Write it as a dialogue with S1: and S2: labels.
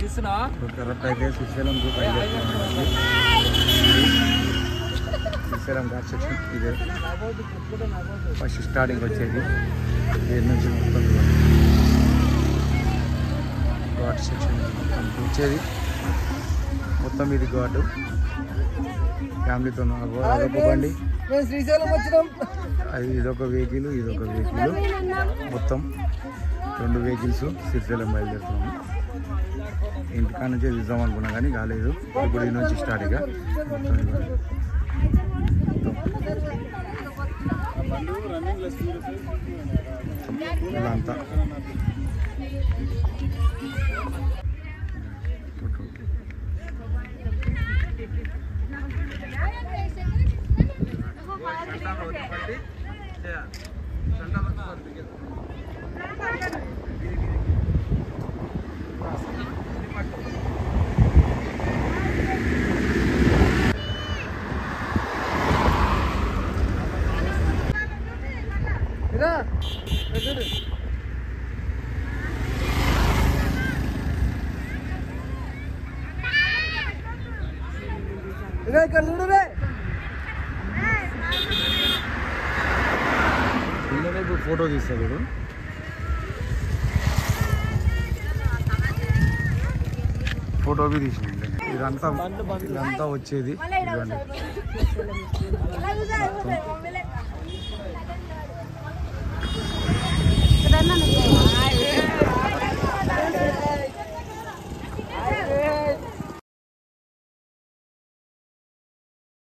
S1: Correct అయితే శ్రీశైలంకు Srisailam ghat section ఇదే first starting వచ్చేది దీని నుంచి మొత్తం ఘాట్ సెక్షన్ వచ్చేది మొత్తం ఇది ఘాటు ఫ్యామిలీతో అదొక బండి
S2: శ్రీశైలం వచ్చినాం.
S1: అది ఇదొక వెహికల్ మొత్తం 2 వెహికల్స్ శ్రీశైలం బయలుదేరుతున్నాము. ఇంటికాడ నుంచే చూద్దాం అనుకున్నా కానీ కాలేదు. ఇప్పుడు ఈ నుంచి స్టార్ట్ ఇక ఇలా అంతా ఇప్పుడు ఫోటో తీస్తాడు. ఫోటో బి తీసింది. ఇదంతా వచ్చేది ఇదండి